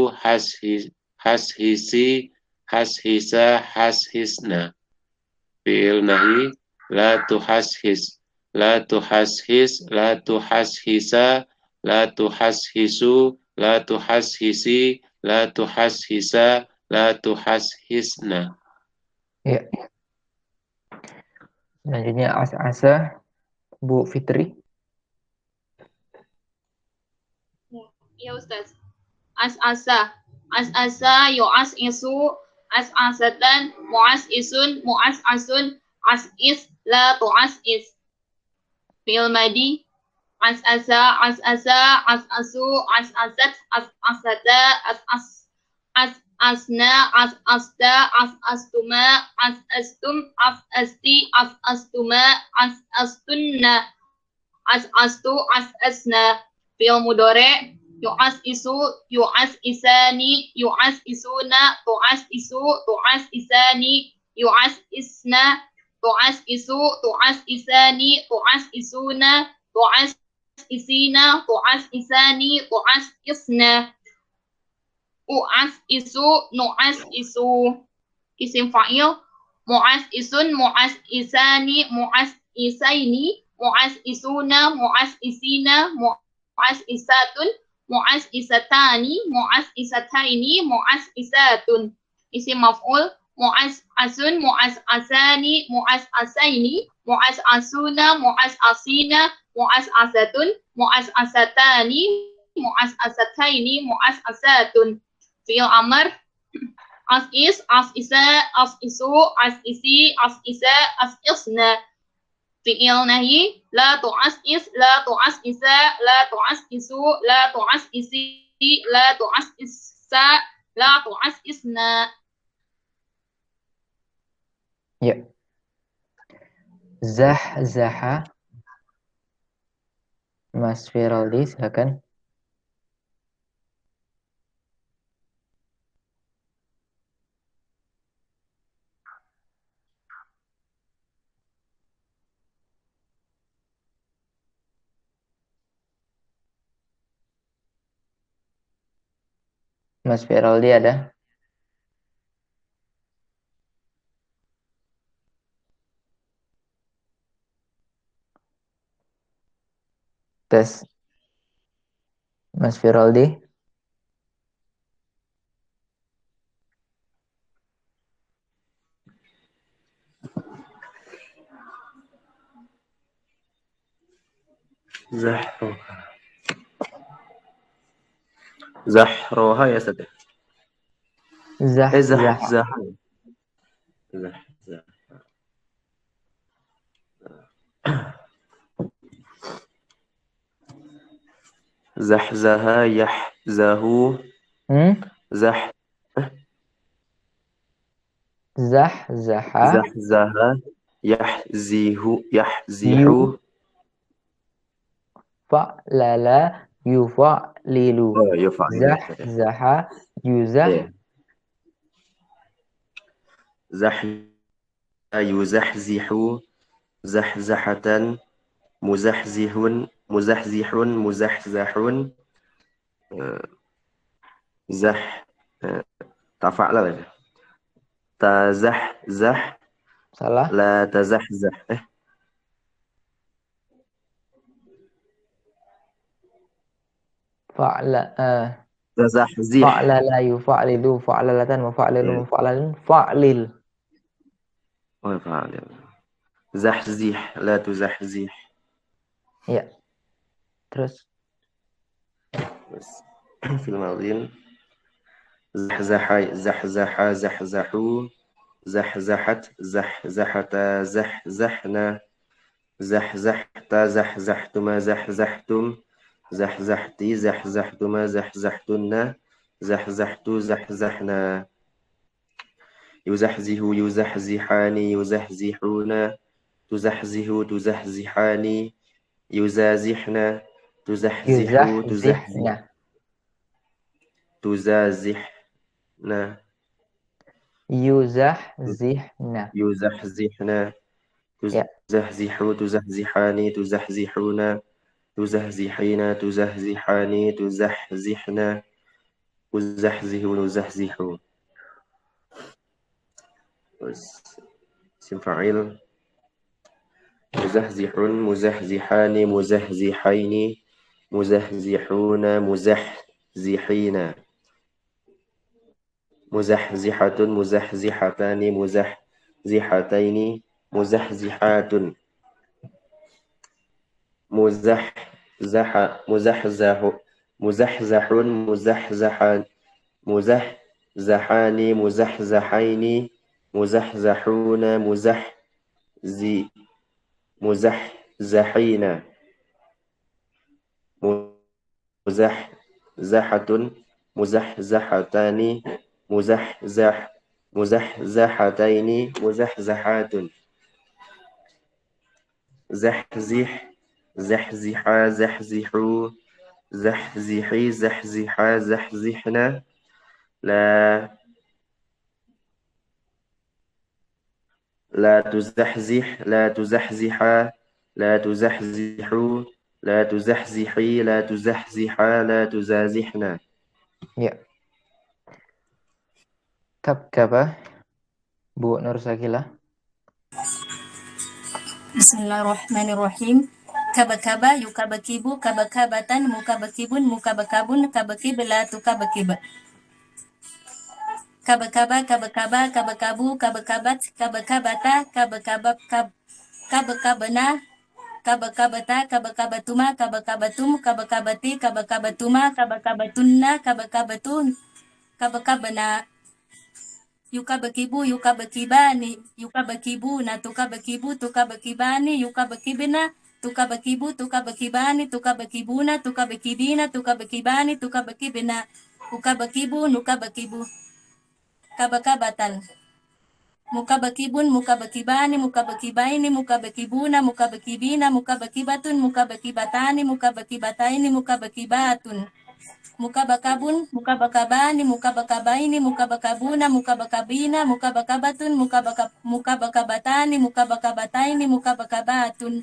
hashisi, hashisa, hashisna. Fi'il nahi la tuhashis, la tuhashis, la tuhashisa, la tuhashisu, la tuhashisi, la tuhashisa, la tuhashisna. Ya. Selanjutnya asa, Bu Fitri. Ya Ustaz. As'asa, yu'as'isu, as'asatan, mu'as'isun, mu'as'asun, as'is, la tu'as'is. Fi'il madi, as'asa, as'asu, as'asat, as'asata, as'asna, as'asta, as'astuma, as'astum, as'asti, as'astuma, as'astunna, as'astu, as'asna. Fi'il mudhari, yu'as'isu, yu'as'isani, yu'as'isuna, tu'as'isu, tu'as'isani, yu'as'isna, tu'as'isu, tu'as'isani, tu'as'isuna, tu'as'isina, tu'as'isani, tu'as'isna, u'as'isu, nu'as'isu. Isim fa'il, mu'as'isun, mu'as'isani, mu'as'isaini, mu'as'isuna, mu'as'isina, mu'as'isatun, mu'as'isatani, mu'as'isataini, mu'as'isatun. Isim maf'ul, mu'as'asun, mu'as'asani, mu'as'asaini, mu'as'asuna, mu'as'asina, mu'as'asatun, mu'as'asatani, mu'as'asataini, mu'as'asatun. Fi'il amr, as'is, as'isa, as'isu, as'isi, as'isa, as'isna. Fi'il nahi, la tu'as'is, la tu'as'isa, la tu'as'isu, la tu'as'isi, la tu'as'isa, la tu'as'isna. Ya. Zaha. Mas Firaldi, silakan. Mas Firaldi ada? Tes. Mas Firaldi. Zahroha ya Ustaz. Zah. Zahzaha yahzahu. Zahzaha. Zahzaha yahzihu. Fa'lala yufa'lilu. Oh, yufa'lilu. Zahzaha yuzah. Yuzahzihu. Zahzahatan. Muzahzihun. Muzahzahun. Tafa'la lagi. Tazahzah. Salah. La tazahzah. Tazahzih. Fa'lala yufa'lilu. Fa'lalatan wa fa'lilun wa fa'lalun. Fa'lil. Oh, fa'lil. Zahzih. La tuzahzih. Ya. Terus. Fil madin. Zahzaha, zahzahu. Zahzahat, zahzahata, zahzahna. Zahzahta, zahzahtuma, zahzahtum. Zahzahti, zahzahtuma, zahzahtunna. Zahzahtu, zahzahna. Yuzahzihu, yuzahzihani, yuzahzihuna. Tuzahzihu, tuzahzihani. Yuzazihna. Tuzahzihu, tuzahzihna. Yuzahzihna. Tuzahzihu, tuzahzihani, tuzahzihuna. Tuzahzihina, tuzahzihani, tuzahzihna. Uzahzihu, uzahzihu. Isim fa'il. Muzahzihun, muzahzihani, muzahzihaini. Muzahzihuna, muzahzihina. Muzahzihatun, muzahzihatani, muzahzihataini. Muzahzihatun. Muzahzahun, muzahzahan, muzahzahani, muzahzahaini, muzahzahuna, muzahzahina, muzahzahatun, muzahzahatani, muzahzahataini, muzahzahatun. Zahzih, zahziha, zahzihu, zahzihi, zahziha, zahzihna. La tuzahzih, la tuzahziha, la tuzahzihu, la tuzahzihi, la tuzahziha, la tuzazihna. Ya. Kabkaba. Bu Nur Sakila. Bismillahirrahmanirrahim. Kabakaba, yukabakibu, kabakabatan, mukabakibun, mukabakabun, kabakibla, tukabakiba. Kabakaba, kabakaba, kabakabu, kabakabat, kabakabata, kabakabana, kabakabata, kabakabatuma, kabakabatum, kabakabati, kabakabatuma, kabakabatunna, kabakabatun, kabakabana. Yukabakibu, yukabakibani, yukabakibuna, tukabakibu, tukabakibani, yukabakibina, tukabakibu, tukabakibani, tukabakibuna, tukabakibina, tukabakibani, tukabakibina, ukabakibu, nukabakibu, kabakabatan, mukabakibun, mukabakibani, mukabakibaini, mukabakibuna, mukabakibina, mukabakibatun, mukabakibatani, mukabakibataini, mukabakibatun. Mukabakabun, mukabakabani, mukabakabaini, mukabakabuna, mukabakabina, mukabakabatun, mukabakabatani, mukabakabataini, mukabakabatun.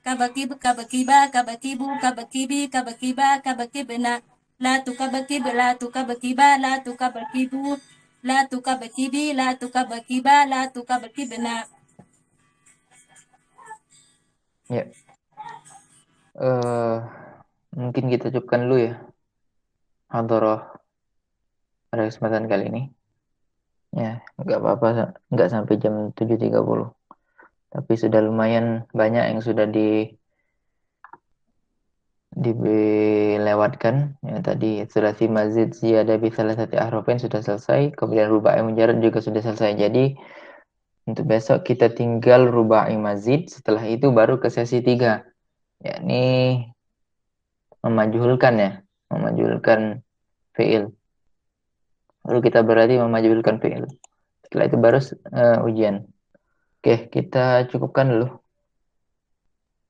Kabakib, kabakiba, kabakibu, kabakibi, kabakiba, kabakibna. La tukabakib, la tukabakiba, la tukabakibu, la tukabakibi, la tukabakiba, la tukabakibna. Ya. Mungkin kita cukupkan dulu ya hadharah pada kesempatan kali ini. Ya, nggak apa-apa, nggak sampai jam 7.30. Tapi sudah lumayan banyak yang sudah dilewatkan. Ya, tadi sulasi mazid ziyadah bi salasati ahrafin sudah selesai, kemudian rubai mujarrad juga sudah selesai. Jadi untuk besok kita tinggal rubai mazid, setelah itu baru ke sesi 3, yakni memajulkan fi'il. Lalu kita berarti memajulkan fi'il. Setelah itu baru ujian. Oke, kita cukupkan dulu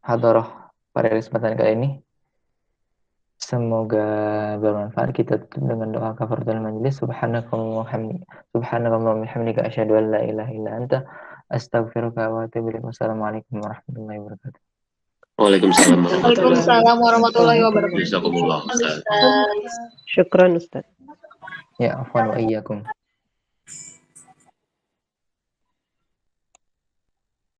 hadharah pada kesempatan kali ini. Semoga bermanfaat. Kita tutup dengan doa kafaratul majlis. Subhanakallahumma wa bihamdika asyhadu an la ilaha illa anta astaghfiruka wa atubu ilaik. Wassalamualaikum warahmatullahi wabarakatuh. Waalaikumsalam. Waalaikumsalam warahmatullahi wabarakatuh. Jazakumullah. Syukran Ustaz. Ya, afwan wa iyyakum.